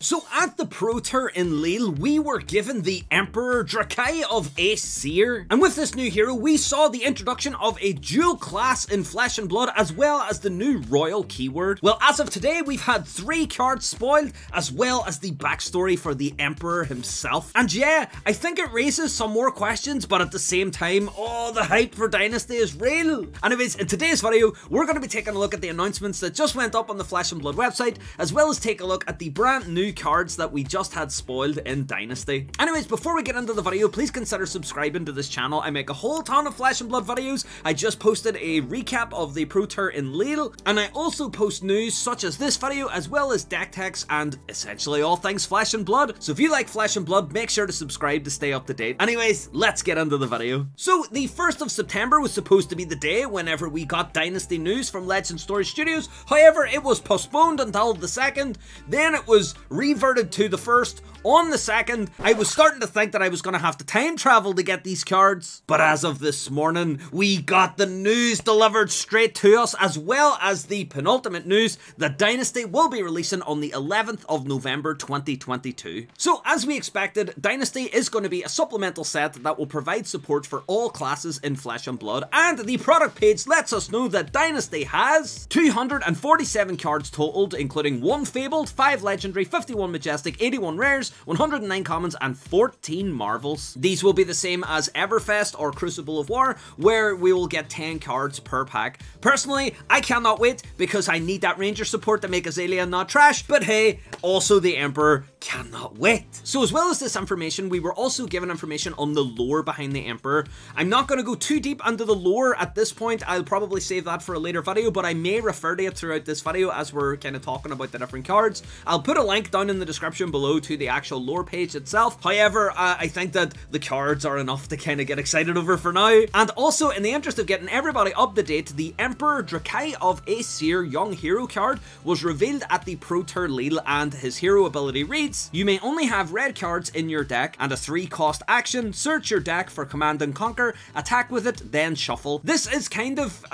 So at the Pro Tour in Lille, we were given the Emperor Dracai of Aesir, and with this new hero, we saw the introduction of a dual class in Flesh and Blood, as well as the new royal keyword. Well, as of today, we've had 3 cards spoiled, as well as the backstory for the Emperor himself. And yeah, I think it raises some more questions, but at the same time, oh, the hype for Dynasty is real. Anyways, in today's video, we're going to be taking a look at the announcements that just went up on the Flesh and Blood website, as well as take a look at the brand new cards that we just had spoiled in Dynasty. Anyways, before we get into the video, please consider subscribing to this channel. I make a whole ton of Flesh and Blood videos. I just posted a recap of the Pro Tour in Lille, and I also post news such as this video, as well as deck techs and essentially all things Flesh and Blood. So if you like Flesh and Blood, make sure to subscribe to stay up to date. Anyways, let's get into the video. So the 1st of September was supposed to be the day whenever we got Dynasty news from Legend Story Studios. However, it was postponed until the 2nd, then it was reverted to the 1st. On the 2nd, I was starting to think that I was going to have to time travel to get these cards, but as of this morning, we got the news delivered straight to us, as well as the penultimate news that Dynasty will be releasing on the 11th of November 2022. So as we expected, Dynasty is going to be a supplemental set that will provide support for all classes in Flesh and Blood, and the product page lets us know that Dynasty has 247 cards totaled, including 1 Fabled, 5 Legendary, 51 Majestic, 81 Rares, 109 Commons, and 14 Marvels. These will be the same as Everfest or Crucible of War, where we will get 10 cards per pack. Personally, I cannot wait, because I need that Ranger support to make Azalea not trash, but hey, also the Emperor cannot wait. So as well as this information, we were also given information on the lore behind the Emperor. I'm not going to go too deep into the lore at this point. I'll probably save that for a later video, but I may refer to it throughout this video as we're kind of talking about the different cards. I'll put a link down in the description below to the actual lore page itself. However, I think that the cards are enough to kind of get excited over for now. And also, in the interest of getting everybody up to date, the Emperor Dracai of Aesir Young Hero card was revealed at the Pro Tour Lille, and his hero ability reads: you may only have red cards in your deck, and a 3-cost action, search your deck for Command and Conquer, attack with it, then shuffle. This is kind of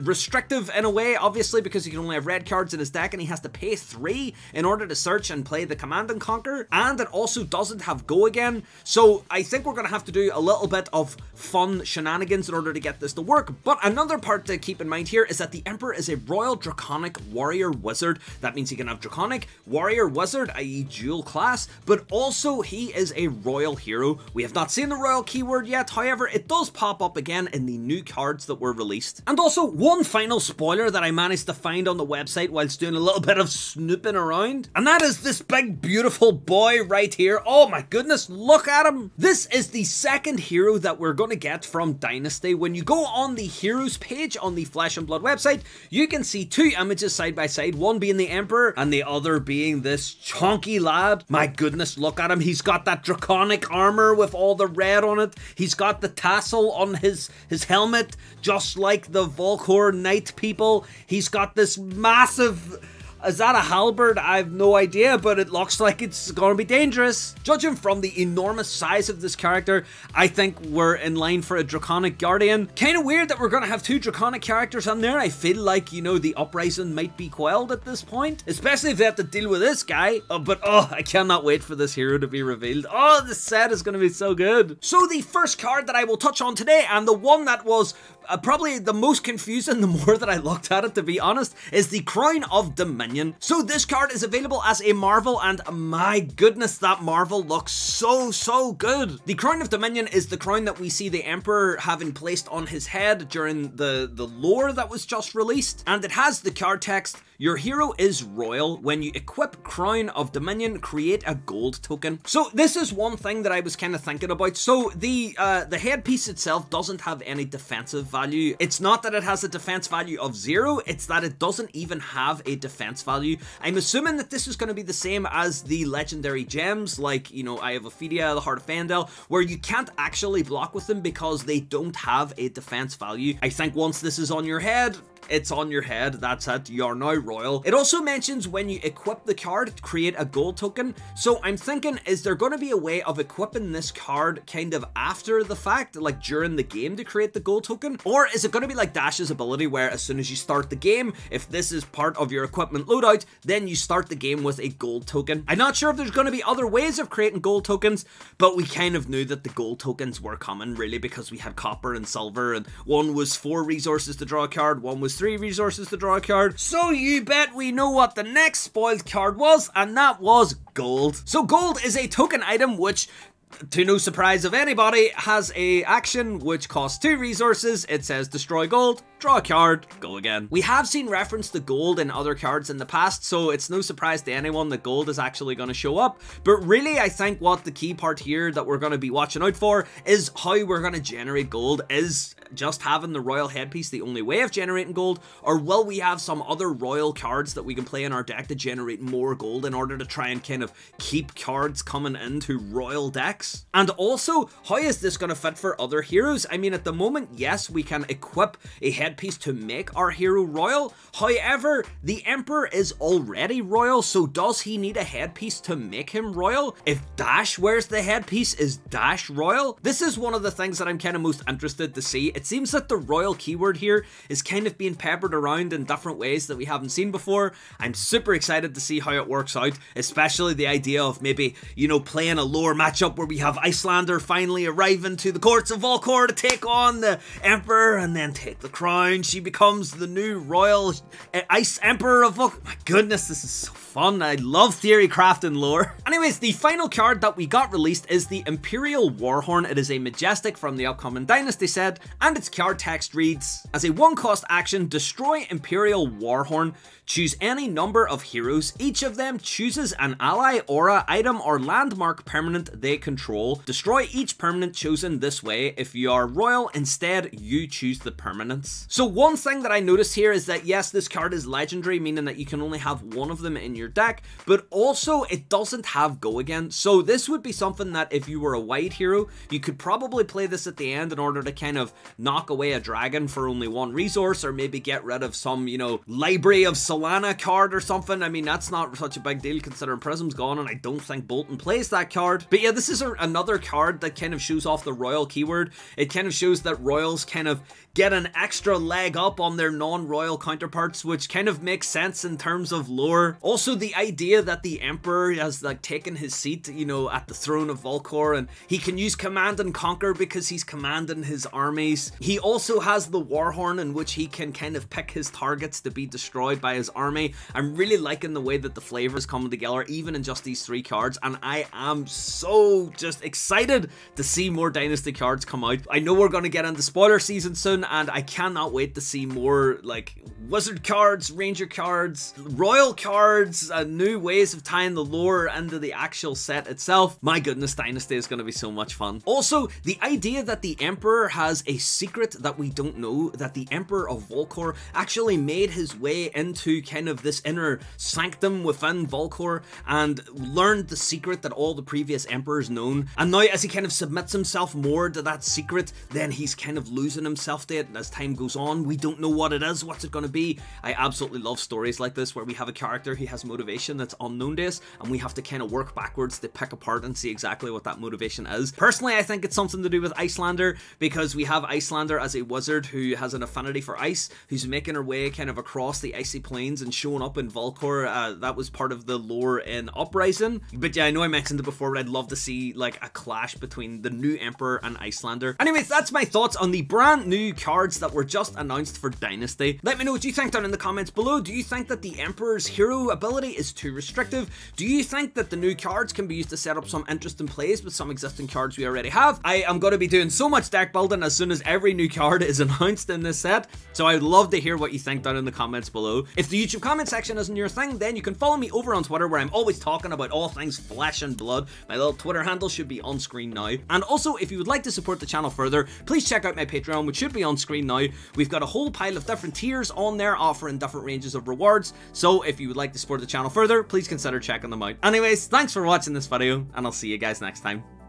restrictive in a way, obviously, because he can only have red cards in his deck, and he has to pay 3 in order to search and play the Command and Conquer, and it also doesn't have Go Again, so I think we're going to have to do a little bit of fun shenanigans in order to get this to work. But another part to keep in mind here is that the Emperor is a Royal Draconic Warrior Wizard. That means he can have Draconic, Warrior, Wizard, i.e. dual class, but also he is a Royal Hero. We have not seen the Royal keyword yet, however, it does pop up again in the new cards that were released. And also, one final spoiler that I managed to find on the website whilst doing a little bit of snooping around, and that is this big beautiful boy right here. Oh my goodness, look at him! This is the 2nd hero that we're going to get from Dynasty. When you go on the heroes page on the Flesh and Blood website, you can see 2 images side by side, one being the Emperor and the other being this chunky lad. My goodness, look at him. He's got that draconic armor with all the red on it. He's got the tassel on his helmet, just like the Volcor knight people. He's got this massive... Is that a halberd? I have no idea, but it looks like it's gonna be dangerous. Judging from the enormous size of this character, I think we're in line for a Draconic Guardian. Kind of weird that we're gonna have 2 Draconic characters on there. I feel like, you know, the Uprising might be quelled at this point, especially if they have to deal with this guy. But I cannot wait for this hero to be revealed. Oh, this set is gonna be so good. So the first card that I will touch on today, and the one that was probably the most confusing the more that I looked at it, to be honest, is the Crown of Dominion. So this card is available as a Marvel, and my goodness, that Marvel looks so good. The Crown of Dominion is the crown that we see the Emperor having placed on his head during the lore that was just released, and it has the card text: your hero is royal. When you equip Crown of Dominion, create a gold token. So this is one thing that I was kind of thinking about. So the headpiece itself doesn't have any defensive value. It's not that it has a defense value of 0, it's that it doesn't even have a defense value. I'm assuming that this is going to be the same as the legendary gems, like, you know, Eye of Ophidia, the Heart of Fendel, where you can't actually block with them because they don't have a defense value. I think once this is on your head, it's on your head, that's it, you are now royal. It also mentions when you equip the card, create a gold token. So I'm thinking, is there going to be a way of equipping this card kind of after the fact, like during the game to create the gold token? Or is it going to be like Dash's ability where as soon as you start the game, if this is part of your equipment loadout, then you start the game with a gold token? I'm not sure if there's going to be other ways of creating gold tokens, but we kind of knew that the gold tokens were coming really because we had copper and silver, and one was 4 resources to draw a card, one was 3 resources to draw a card. So you bet we know what the next spoiled card was, and that was gold. So gold is a token item which, to no surprise of anybody, has a action which costs 2 resources. It says destroy gold, draw a card, go again. We have seen reference to gold in other cards in the past, so it's no surprise to anyone that gold is actually going to show up. But really, I think what the key part here that we're going to be watching out for is how we're going to generate gold. Is just having the royal headpiece the only way of generating gold, or will we have some other royal cards that we can play in our deck to generate more gold in order to try and kind of keep cards coming into royal decks? And also, how is this going to fit for other heroes? I mean, at the moment, yes, we can equip a headpiece to make our hero royal. However, the Emperor is already royal, so does he need a headpiece to make him royal? If Dash wears the headpiece, is Dash royal? This is one of the things that I'm kind of most interested to see. It seems that the royal keyword here is kind of being peppered around in different ways that we haven't seen before. I'm super excited to see how it works out, especially the idea of maybe, you know, playing a lore matchup where we have Icelander finally arriving to the courts of Volcor to take on the Emperor and then take the crown. She becomes the new royal Ice Emperor of Volcor. My goodness, this is so fun. I love theory crafting lore. Anyways, the final card that we got released is the Imperial Warhorn. It is a majestic from the upcoming Dynasty set, and its card text reads, as a 1-cost action, destroy Imperial Warhorn. Choose any number of heroes. Each of them chooses an ally, aura, item, or landmark permanent they control. Destroy each permanent chosen this way. If you are royal, instead you choose the permanents. So one thing that I noticed here is that yes, this card is legendary, meaning that you can only have one of them in your deck, but also it doesn't have go again. So this would be something that if you were a wide hero, you could probably play this at the end in order to kind of knock away a dragon for only 1 resource, or maybe get rid of some, you know, library of Solana card or something. I mean, that's not such a big deal considering Prism's gone, and I don't think Bolton plays that card. But yeah, this is another card that kind of shows off the royal keyword. It kind of shows that royals kind of get an extra leg up on their non-royal counterparts, which kind of makes sense in terms of lore. Also, the idea that the Emperor has like taken his seat, you know, at the throne of Volcor, and he can use command and conquer because he's commanding his armies. He also has the Warhorn in which he can kind of pick his targets to be destroyed by his army. I'm really liking the way that the flavors coming together, even in just these 3 cards, and I am so just excited to see more Dynasty cards come out. I know we're going to get into spoiler season soon, and I cannot wait to see more like wizard cards, ranger cards, royal cards, new ways of tying the lore into the actual set itself. My goodness, Dynasty is going to be so much fun. Also, the idea that the Emperor has a secret that we don't know, that the Emperor of Volcor actually made his way into kind of this inner sanctum within Volcor and learned the secret that all the previous emperors known, and now as he kind of submits himself more to that secret, then he's kind of losing himself to it, and as time goes on, we don't know what it is, what's it going to be. I absolutely love stories like this where we have a character who has motivation that's unknown to us, and we have to kind of work backwards to pick apart and see exactly what that motivation is. Personally, I think it's something to do with Icelander, because we have Icelander as a wizard who has an affinity for ice, who's making her way kind of across the icy plains and showing up in Volcor. That was part of the lore in Uprising. But yeah, I know I mentioned it before, but I'd love to see like a clash between the new Emperor and Icelander. Anyways, that's my thoughts on the brand new cards that were just announced for Dynasty. Let me know what you think down in the comments below. Do you think that the Emperor's hero ability is too restrictive? Do you think that the new cards can be used to set up some interesting plays with some existing cards we already have? I am going to be doing so much deck building as soon as every new card is announced in this set, so I'd love to hear what you think down in the comments below. If the YouTube comment section isn't your thing, then you can follow me over on Twitter, where I'm always talking about all things flesh and blood. My little Twitter handle should be on screen now. And also, if you would like to support the channel further, please check out my Patreon, which should be on screen now. We've got a whole pile of different tiers on there offering different ranges of rewards, so if you would like to support the channel further, please consider checking them out. Anyways, thanks for watching this video, and I'll see you guys next time.